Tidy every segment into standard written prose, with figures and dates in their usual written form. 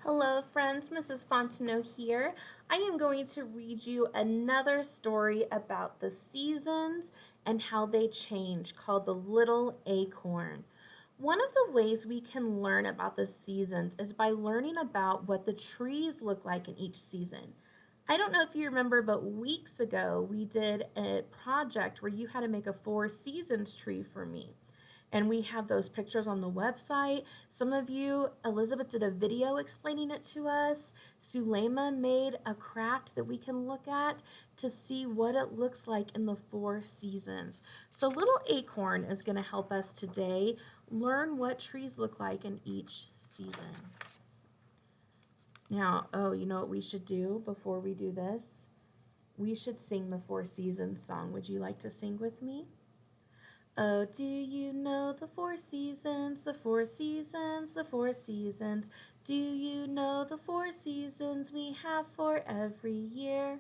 Hello, friends. Mrs. Fontenot here. I am going to read you another story about the seasons and how they change, called The Little Acorn. One of the ways we can learn about the seasons is by learning about what the trees look like in each season. I don't know if you remember, but weeks ago we did a project where you had to make a four seasons tree for me. And we have those pictures on the website. Some of you, Elizabeth did a video explaining it to us. Sulema made a craft that we can look at to see what it looks like in the four seasons. So Little Acorn is going to help us today learn what trees look like in each season. Now, you know what we should do before we do this? We should sing the Four Seasons song. Would you like to sing with me? Oh, do you know the four seasons, the four seasons, the four seasons? Do you know the four seasons we have for every year?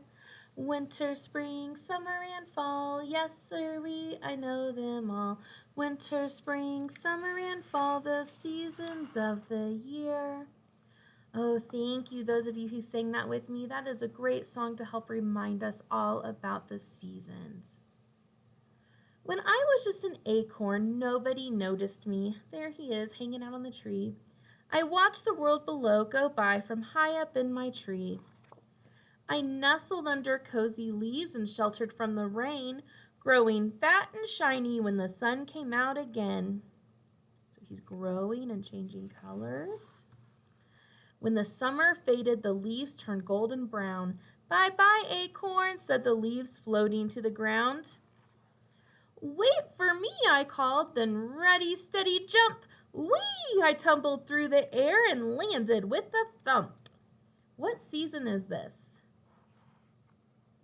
Winter, spring, summer, and fall, yes, sirree, I know them all. Winter, spring, summer, and fall, the seasons of the year. Oh, thank you, those of you who sang that with me. That is a great song to help remind us all about the seasons. When I was just an acorn, nobody noticed me. There he is, hanging out on the tree. I watched the world below go by from high up in my tree. I nestled under cozy leaves and sheltered from the rain, growing fat and shiny when the sun came out again. So he's growing and changing colors. When the summer faded, the leaves turned golden brown. Bye-bye, acorn, said the leaves floating to the ground. Wait for me, I called, then ready, steady, jump. Whee! I tumbled through the air and landed with a thump. What season is this?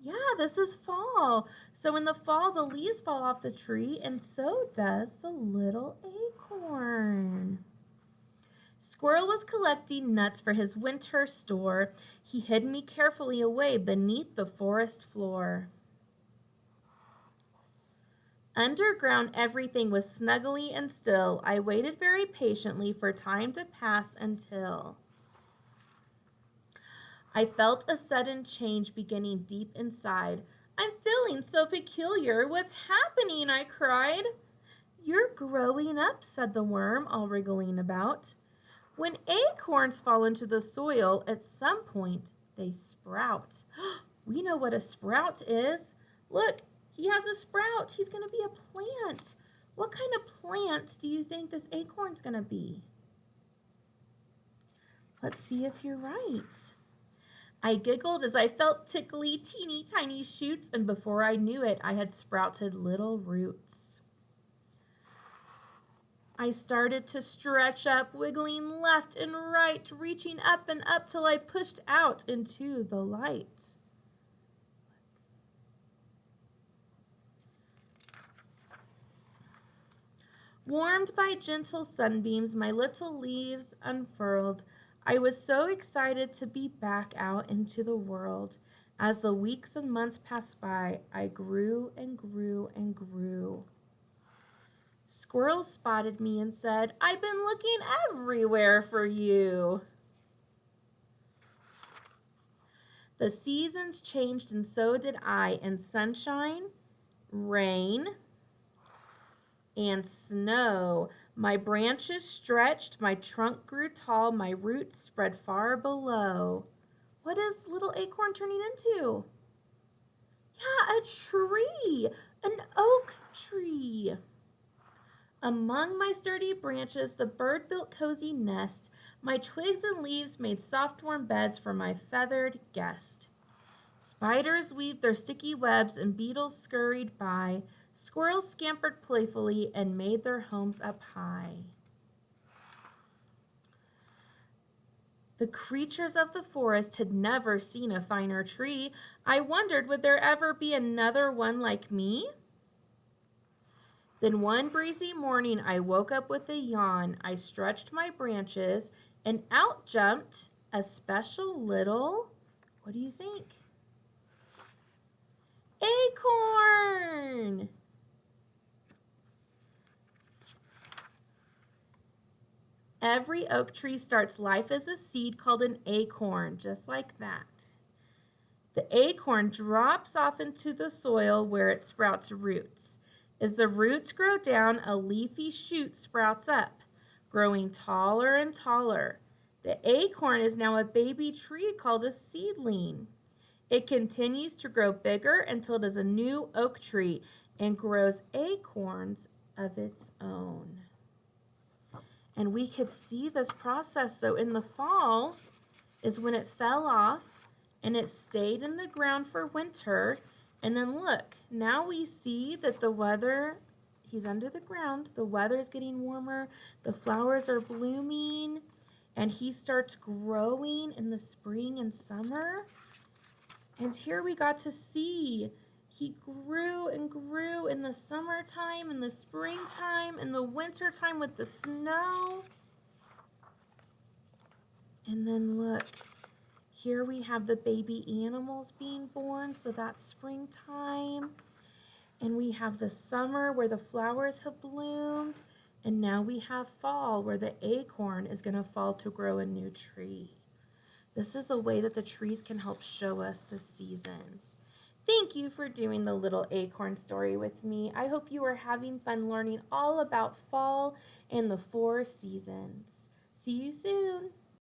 Yeah, this is fall. So in the fall, the leaves fall off the tree, and so does the little acorn. Squirrel was collecting nuts for his winter store. He hid me carefully away beneath the forest floor. Underground, everything was snuggly and still. I waited very patiently for time to pass until I felt a sudden change beginning deep inside. I'm feeling so peculiar. What's happening? I cried. You're growing up, said the worm, all wriggling about. When acorns fall into the soil, at some point they sprout. We know what a sprout is. Look, he has a sprout. He's going to be a plant. What kind of plant do you think this acorn's going to be? Let's see if you're right. I giggled as I felt tickly, teeny tiny shoots, and before I knew it, I had sprouted little roots. I started to stretch up, wiggling left and right, reaching up and up till I pushed out into the light. Warmed by gentle sunbeams, my little leaves unfurled. I was so excited to be back out into the world. As the weeks and months passed by, I grew and grew and grew. Squirrel spotted me and said, I've been looking everywhere for you. The seasons changed and so did I, and sunshine, rain, and snow. My branches stretched, my trunk grew tall, my roots spread far below. What is little acorn turning into? Yeah, a tree, an oak tree. Among my sturdy branches, the bird built cozy nest. My twigs and leaves made soft warm beds for my feathered guest. Spiders weaved their sticky webs and beetles scurried by. Squirrels scampered playfully and made their homes up high. The creatures of the forest had never seen a finer tree. I wondered, would there ever be another one like me? Then one breezy morning I woke up with a yawn. I stretched my branches and out jumped a special little, what do you think? Acorn! Every oak tree starts life as a seed called an acorn, just like that. The acorn drops off into the soil where it sprouts roots. As the roots grow down, a leafy shoot sprouts up, growing taller and taller. The acorn is now a baby tree called a seedling. It continues to grow bigger until it is a new oak tree and grows acorns of its own. And we could see this process. So in the fall is when it fell off and it stayed in the ground for winter. And then look, now we see that the weather, he's under the ground, the weather is getting warmer, the flowers are blooming, and he starts growing in the spring and summer. And here we got to see he grew and grew in the summertime, in the springtime, in the wintertime with the snow. And then look, here we have the baby animals being born, so that's springtime. And we have the summer where the flowers have bloomed. And now we have fall where the acorn is going to fall to grow a new tree. This is the way that the trees can help show us the seasons. Thank you for doing the little acorn story with me. I hope you are having fun learning all about fall and the 4 seasons. See you soon.